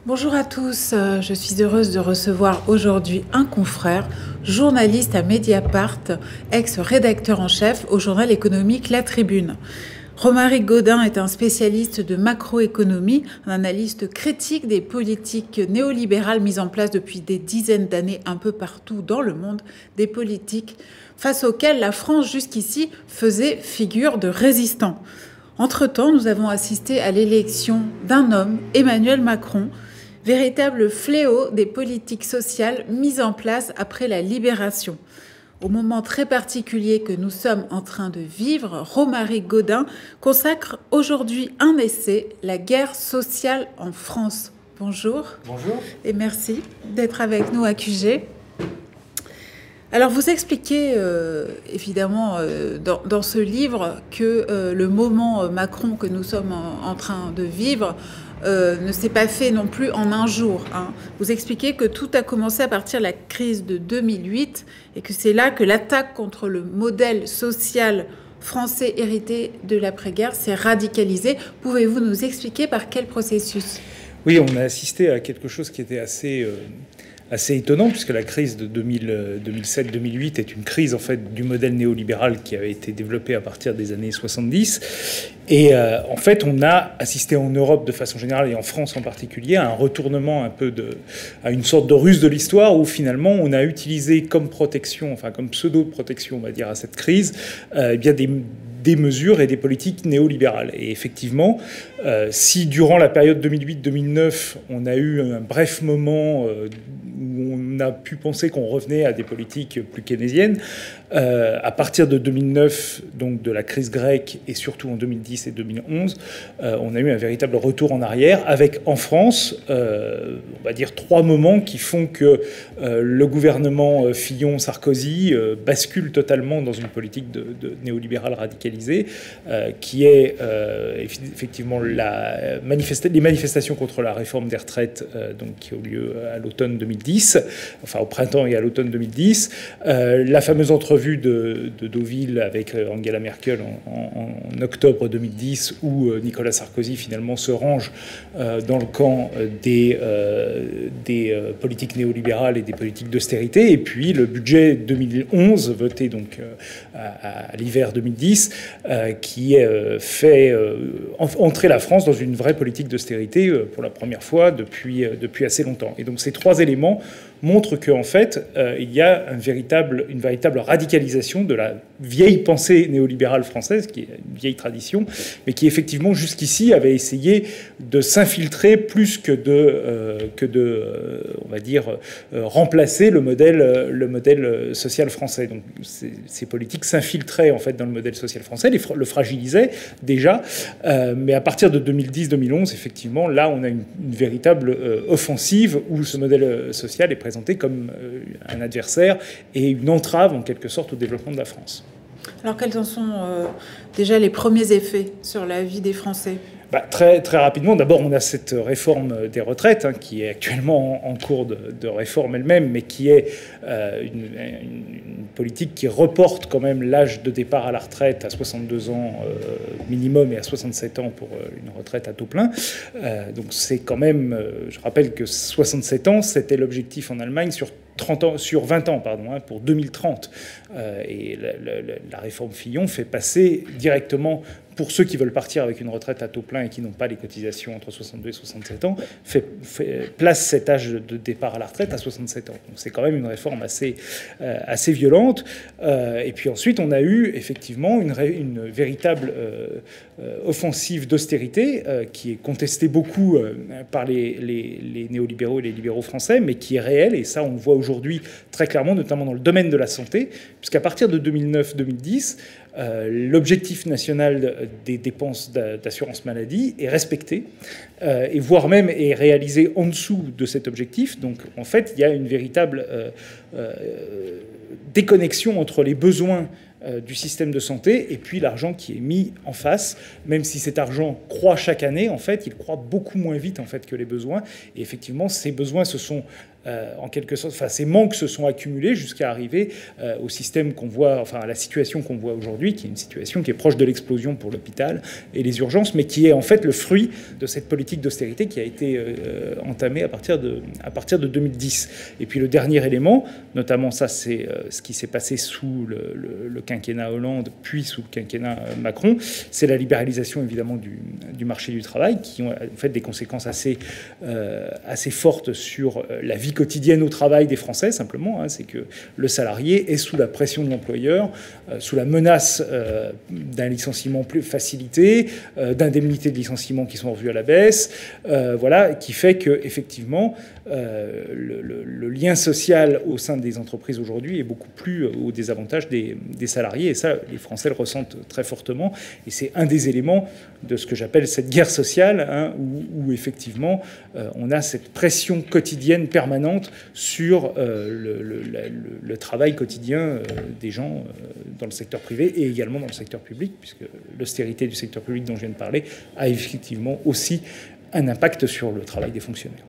Bonjour à tous, je suis heureuse de recevoir aujourd'hui un confrère, journaliste à Mediapart, ex-rédacteur en chef au journal économique La Tribune. Romaric Gaudin est un spécialiste de macroéconomie, un analyste critique des politiques néolibérales mises en place depuis des dizaines d'années un peu partout dans le monde, des politiques face auxquelles la France jusqu'ici faisait figure de résistant. Entre-temps, nous avons assisté à l'élection d'un homme, Emmanuel Macron, véritable fléau des politiques sociales mises en place après la libération. Au moment très particulier que nous sommes en train de vivre, Romaric Gaudin consacre aujourd'hui un essai, La guerre sociale en France. Bonjour. Bonjour. Et merci d'être avec nous à QG. Alors vous expliquez évidemment dans ce livre que le moment Macron que nous sommes en train de vivre ne s'est pas fait non plus en un jour. Vous expliquez que tout a commencé à partir de la crise de 2008 et que c'est là que l'attaque contre le modèle social français hérité de l'après-guerre s'est radicalisée. Pouvez-vous nous expliquer par quel processus ? Oui, on a assisté à quelque chose qui était assez étonnant, puisque la crise de 2007-2008 est une crise en fait du modèle néolibéral qui avait été développé à partir des années 70. Et en fait, on a assisté en Europe de façon générale et en France en particulier à un retournement à une sorte de ruse de l'histoire où finalement on a utilisé comme protection, enfin comme pseudo-protection, on va dire, à cette crise, eh bien des mesures et des politiques néolibérales. Et effectivement, si durant la période 2008-2009, on a eu un bref moment où on a pu penser qu'on revenait à des politiques plus keynésiennes, à partir de 2009, donc de la crise grecque, et surtout en 2010 et 2011, on a eu un véritable retour en arrière, avec en France, on va dire, trois moments qui font que le gouvernement Fillon-Sarkozy bascule totalement dans une politique de néolibérale radicalisée, qui est effectivement les manifestations contre la réforme des retraites, donc qui ont lieu à l'automne 2010, enfin au printemps et à l'automne 2010, la fameuse entrevue de Deauville avec Angela Merkel en octobre 2010, où Nicolas Sarkozy finalement se range dans le camp des politiques néolibérales et des politiques d'austérité, et puis le budget 2011 voté donc à l'hiver 2010 qui fait entrer la France dans une vraie politique d'austérité pour la première fois depuis assez longtemps. Et donc ces trois éléments montrent qu'en fait, il y a une véritable radicalisation de la vieille pensée néolibérale française, qui est une vieille tradition, mais qui effectivement jusqu'ici avait essayé de s'infiltrer plus que de on va dire, remplacer le modèle social français. Donc ces politiques s'infiltraient en fait dans le modèle social français, le fragilisaient déjà, mais à partir de 2010-2011, effectivement, là on a une véritable offensive où ce modèle social est présenté comme un adversaire et une entrave en quelque sorte au développement de la France. Alors quels en sont déjà les premiers effets sur la vie des Français ? Très, très rapidement, d'abord, on a cette réforme des retraites qui est actuellement en cours de réforme elle-même, mais qui est une politique qui reporte quand même l'âge de départ à la retraite à 62 ans minimum et à 67 ans pour une retraite à taux plein. Donc c'est quand même, je rappelle que 67 ans, c'était l'objectif en Allemagne sur 20 ans, pour 2030. Et la réforme Fillon fait passer directement, pour ceux qui veulent partir avec une retraite à taux plein et qui n'ont pas les cotisations entre 62 et 67 ans, place cet âge de départ à la retraite à 67 ans. Donc c'est quand même une réforme assez violente. Et puis ensuite, on a eu effectivement une véritable offensive d'austérité qui est contestée beaucoup par les néolibéraux et les libéraux français, mais qui est réelle. Et ça, on le voit aujourd'hui très clairement, notamment dans le domaine de la santé, puisqu'à partir de 2009-2010, l'objectif national des dépenses d'assurance maladie est respecté, et voire même est réalisé en dessous de cet objectif. Donc en fait, il y a une véritable déconnexion entre les besoins du système de santé, et puis l'argent qui est mis en face, même si cet argent croît chaque année, en fait, il croît beaucoup moins vite en fait que les besoins. Et effectivement, ces besoins se sont en quelque sorte, enfin, ces manques se sont accumulés jusqu'à arriver au système qu'on voit, enfin, à la situation qu'on voit aujourd'hui, qui est une situation qui est proche de l'explosion pour l'hôpital et les urgences, mais qui est en fait le fruit de cette politique d'austérité qui a été entamée à partir de 2010. Et puis le dernier élément, notamment ça, c'est ce qui s'est passé sous le quinquennat Hollande, puis sous le quinquennat Macron, c'est la libéralisation évidemment du marché du travail, qui ont en fait des conséquences assez fortes sur la vie quotidienne au travail des Français, simplement. C'est que le salarié est sous la pression de l'employeur, sous la menace d'un licenciement plus facilité, d'indemnités de licenciement qui sont revues à la baisse, voilà, qui fait que effectivement le lien social au sein des entreprises aujourd'hui est beaucoup plus au désavantage des salariés, et ça, les Français le ressentent très fortement, et c'est un des éléments de ce que j'appelle cette guerre sociale, où effectivement on a cette pression quotidienne permanente sur le travail quotidien des gens dans le secteur privé et également dans le secteur public, puisque l'austérité du secteur public dont je viens de parler a effectivement aussi un impact sur le travail des fonctionnaires.